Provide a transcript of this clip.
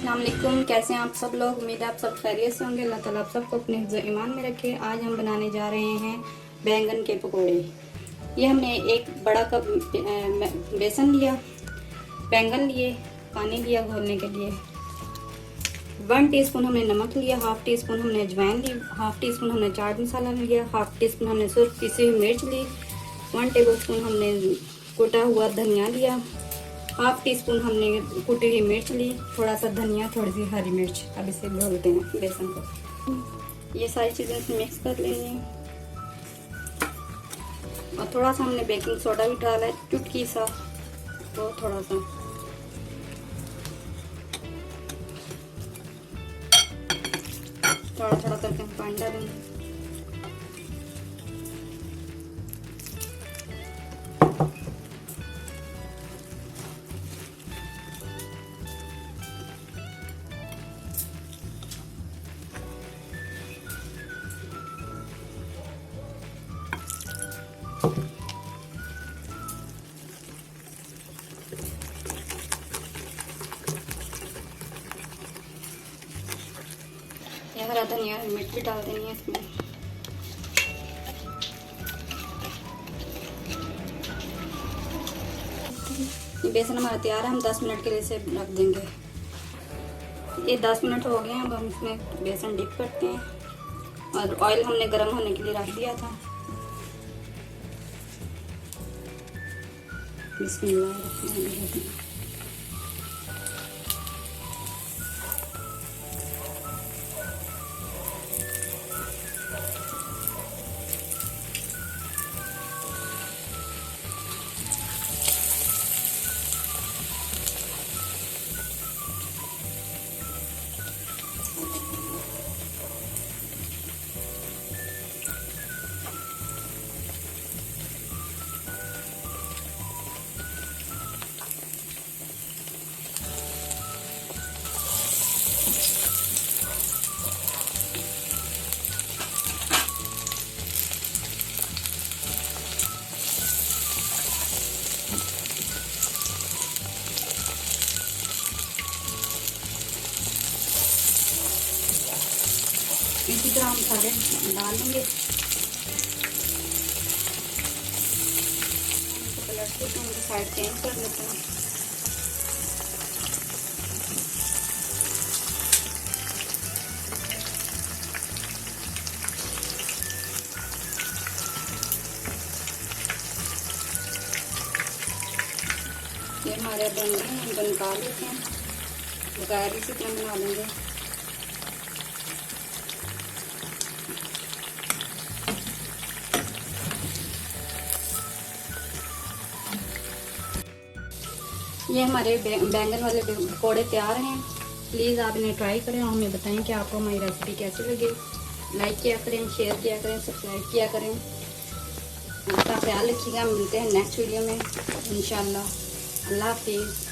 अस्सलाम वालेकुम। कैसे हैं आप सब लोग। उम्मीद है आप सब खैरियत से होंगे। अल्लाह ताला आप सबको अपने हिफ्ज़ ईमान में रखे। आज हम बनाने जा रहे हैं बैंगन के पकोड़े। ये हमने एक बड़ा कप बेसन लिया, बैंगन लिए, पानी लिया घोलने के लिए, 1 टीस्पून हमने नमक लिया, हाफ टी स्पून हमने अजवाइन ली, हाफ टी स्पून हमने चाट मसाला लिया, हाफ टी स्पून हमने सुर्ख पिसी हुई मिर्च ली, 1 टेबल स्पून हमने कुटा हुआ धनिया लिया, हाफ टी स्पून हमने कुटी हुई मिर्च ली, थोड़ा सा धनिया, थोड़ी सी हरी मिर्च। अब इसे घोलते हैं बेसन को। ये सारी चीज़ें इसमें मिक्स कर लेंगे और थोड़ा सा हमने बेकिंग सोडा भी डाला है, चुटकी सा, तो थोड़ा सा थोड़ा थोड़ा करके हम पानी डालेंगे। ये हरा धनिया मिर्च भी डाल देनी है इसमें। ये बेसन हमारा तैयार है। हम 10 मिनट के लिए इसे रख देंगे। ये 10 मिनट हो गए हैं। अब हम इसमें बेसन डिप करते हैं और ऑयल हमने गर्म होने के लिए रख दिया था। बिस्मिल्लाह। इसी तरह हम सारे डाल लेंगे। कलर से हम साइड चेंज कर लेते हैं। ये हमारे बन गए हैं, हम निकाल लेते हैं। बगैर इसी तरह बना लेंगे। ये हमारे बैंगन वाले पकौड़े तैयार हैं। प्लीज़ आप इन्हें ट्राई करें और हमें बताएं कि आपको हमारी रेसिपी कैसी लगी। लाइक किया करें, शेयर किया करें, सब्सक्राइब किया करें। अपना ख्याल रखिएगा। मिलते हैं नेक्स्ट वीडियो में इंशाल्लाह। अल्लाह हाफिज़।